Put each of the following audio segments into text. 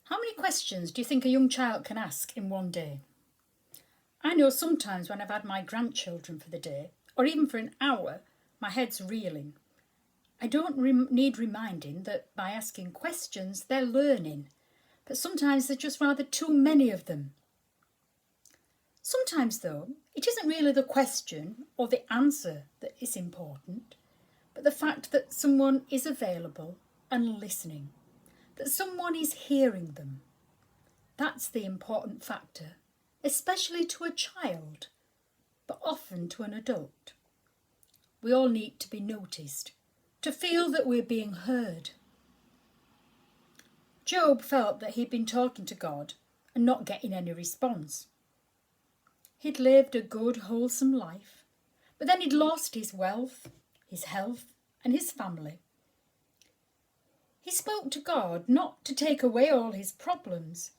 How many questions do you think a young child can ask in one day? I know sometimes when I've had my grandchildren for the day, or even for an hour, my head's reeling. I don't need reminding that by asking questions, they're learning, but sometimes there's just rather too many of them. Sometimes, though, it isn't really the question or the answer that is important, but the fact that someone is available and listening, that someone is hearing them. That's the important factor, especially to a child, but often to an adult. We all need to be noticed, to feel that we're being heard. Job felt that he'd been talking to God and not getting any response. He'd lived a good, wholesome life, but then he'd lost his wealth, his health, and his family. He spoke to God not to take away all his problems.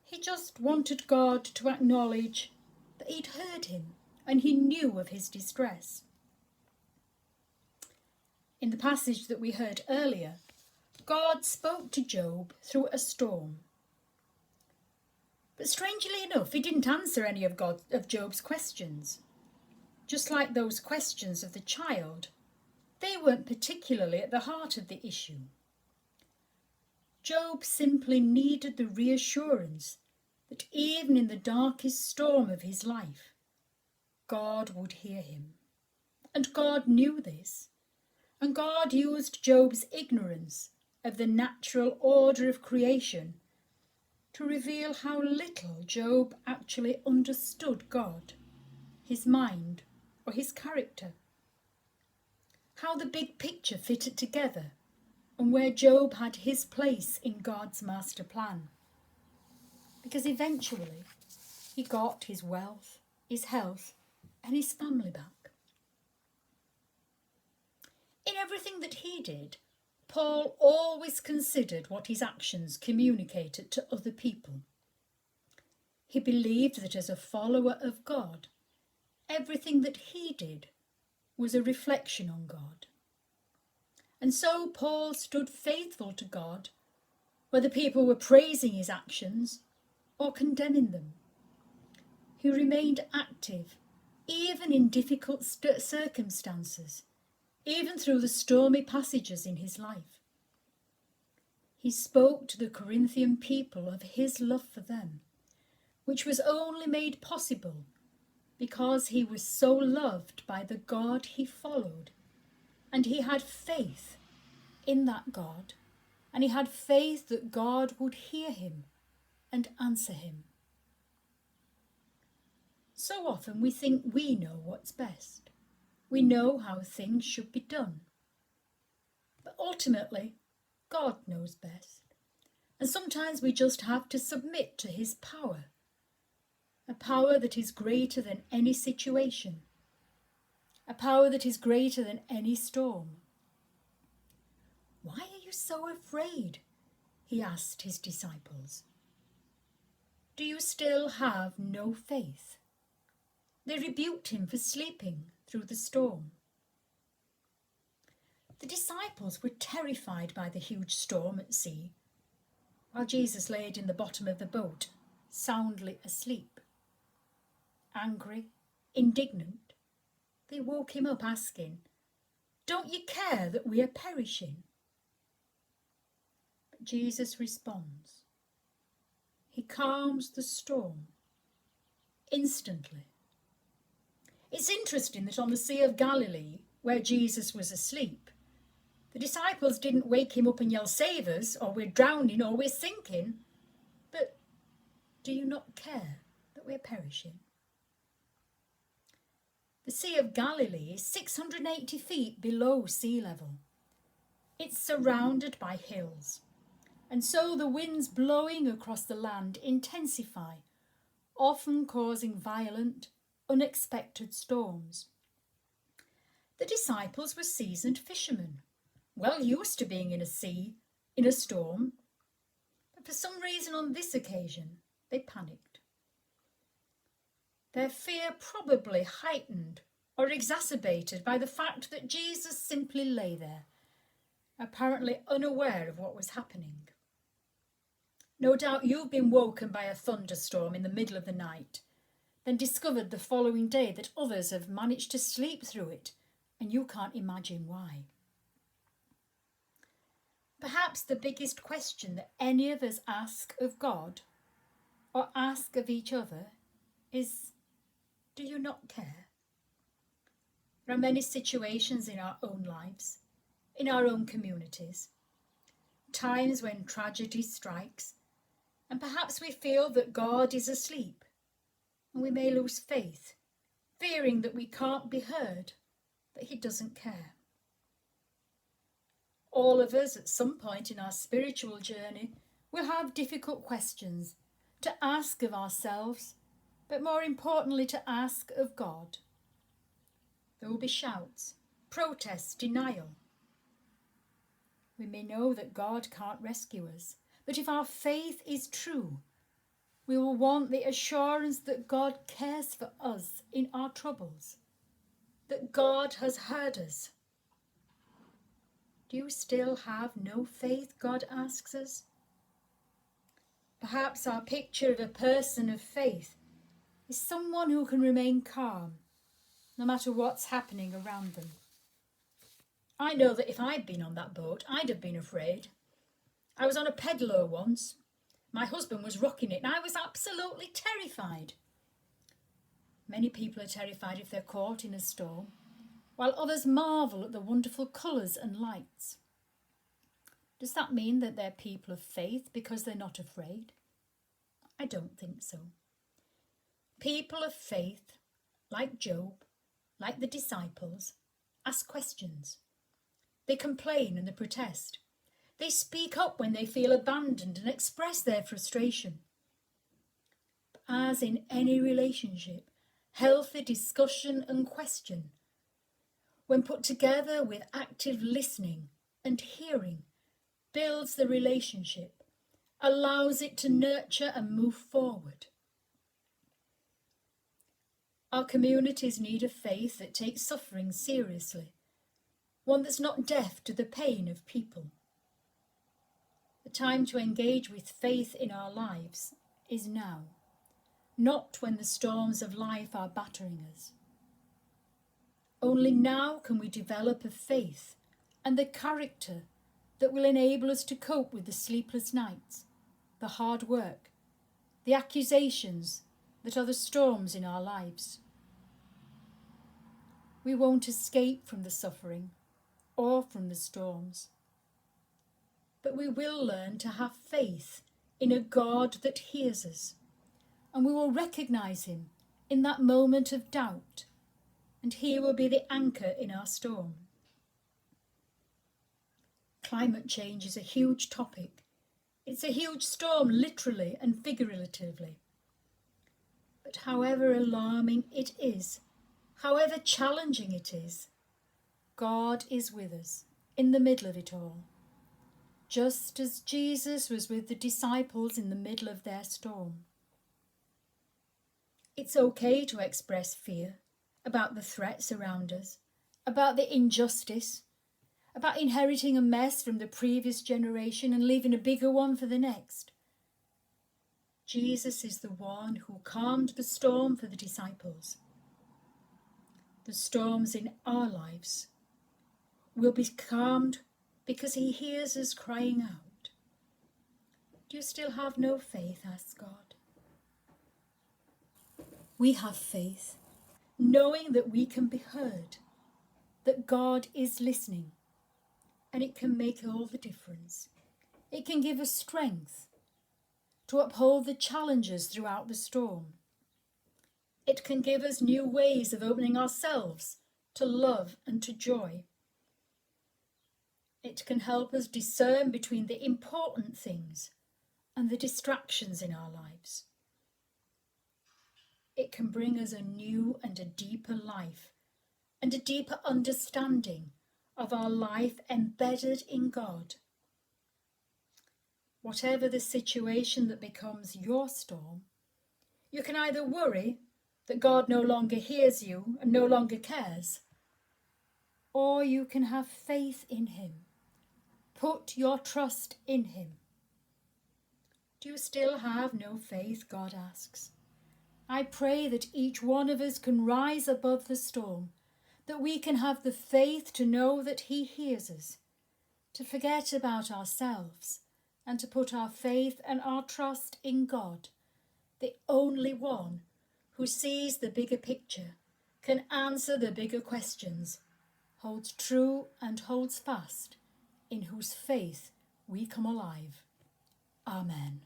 He just wanted God to acknowledge that he'd heard him and he knew of his distress. In the passage that we heard earlier, God spoke to Job through a storm. But strangely enough, he didn't answer any of Job's questions. Just like those questions of the child, they weren't particularly at the heart of the issue. Job simply needed the reassurance that even in the darkest storm of his life, God would hear him. And God knew this. And God used Job's ignorance of the natural order of creation to reveal how little Job actually understood God, his mind, or his character. How the big picture fitted together and where Job had his place in God's master plan. Because eventually he got his wealth, his health, and his family back. In everything that he did, Paul always considered what his actions communicated to other people. He believed that as a follower of God, everything that he did was a reflection on God. And so Paul stood faithful to God, whether people were praising his actions or condemning them. He remained active, even in difficult circumstances, even through the stormy passages in his life. He spoke to the Corinthian people of his love for them, which was only made possible because he was so loved by the God he followed, and he had faith in that God, and he had faith that God would hear him and answer him. So often we think we know what's best. We know how things should be done. But ultimately, God knows best. And sometimes we just have to submit to his power, a power that is greater than any situation, a power that is greater than any storm. Why are you so afraid? He asked his disciples. Do you still have no faith? They rebuked him for sleeping through the storm. The disciples were terrified by the huge storm at sea, while Jesus laid in the bottom of the boat, soundly asleep. Angry, indignant, they woke him up asking, "Don't you care that we are perishing?" But Jesus responds. He calms the storm instantly. It's interesting that on the Sea of Galilee, where Jesus was asleep, the disciples didn't wake him up and yell, "Save us," or "We're drowning," or "We're sinking." But do you not care that we're perishing? The Sea of Galilee is 680 feet below sea level. It's surrounded by hills, and so the winds blowing across the land intensify, often causing violent, unexpected storms. The disciples were seasoned fishermen, well used to being in a sea, in a storm, but for some reason on this occasion they panicked. Their fear probably heightened or exacerbated by the fact that Jesus simply lay there, apparently unaware of what was happening. No doubt you've been woken by a thunderstorm in the middle of the night, then discovered the following day that others have managed to sleep through it, and you can't imagine why. Perhaps the biggest question that any of us ask of God or ask of each other is, do you not care? There are many situations in our own lives, in our own communities, times when tragedy strikes, and perhaps we feel that God is asleep, and we may lose faith, fearing that we can't be heard, that he doesn't care. All of us at some point in our spiritual journey will have difficult questions to ask of ourselves, but more importantly to ask of God. There will be shouts, protests, denial. We may know that God can't rescue us, but if our faith is true, we will want the assurance that God cares for us in our troubles, that God has heard us. Do you still have no faith, God asks us? Perhaps our picture of a person of faith is someone who can remain calm, no matter what's happening around them. I know that if I'd been on that boat, I'd have been afraid. I was on a pedalo once. My husband was rocking it, and I was absolutely terrified. Many people are terrified if they're caught in a storm, while others marvel at the wonderful colours and lights. Does that mean that they're people of faith because they're not afraid? I don't think so. People of faith, like Job, like the disciples, ask questions. They complain and they protest. They speak up when they feel abandoned and express their frustration. As in any relationship, healthy discussion and question, when put together with active listening and hearing, builds the relationship, allows it to nurture and move forward. Our communities need a faith that takes suffering seriously, one that's not deaf to the pain of people. The time to engage with faith in our lives is now, not when the storms of life are battering us. Only now can we develop a faith and the character that will enable us to cope with the sleepless nights, the hard work, the accusations that are the storms in our lives. We won't escape from the suffering or from the storms, but we will learn to have faith in a God that hears us, and we will recognise him in that moment of doubt, and he will be the anchor in our storm. Climate change is a huge topic. It's a huge storm, literally and figuratively. But however alarming it is, however challenging it is, God is with us in the middle of it all, just as Jesus was with the disciples in the middle of their storm. It's okay to express fear about the threats around us, about the injustice, about inheriting a mess from the previous generation and leaving a bigger one for the next. Jesus is the one who calmed the storm for the disciples. The storms in our lives will be calmed because he hears us crying out. Do you still have no faith? Asks God. We have faith, knowing that we can be heard, that God is listening, and it can make all the difference. It can give us strength to uphold the challenges throughout the storm. It can give us new ways of opening ourselves to love and to joy. It can help us discern between the important things and the distractions in our lives. It can bring us a new and a deeper life and a deeper understanding of our life embedded in God. Whatever the situation that becomes your storm, you can either worry that God no longer hears you and no longer cares, or you can have faith in him. Put your trust in him. Do you still have no faith? God asks. I pray that each one of us can rise above the storm, that we can have the faith to know that He hears us, to forget about ourselves, and to put our faith and our trust in God, the only one who sees the bigger picture, can answer the bigger questions, holds true and holds fast, in whose faith we come alive. Amen.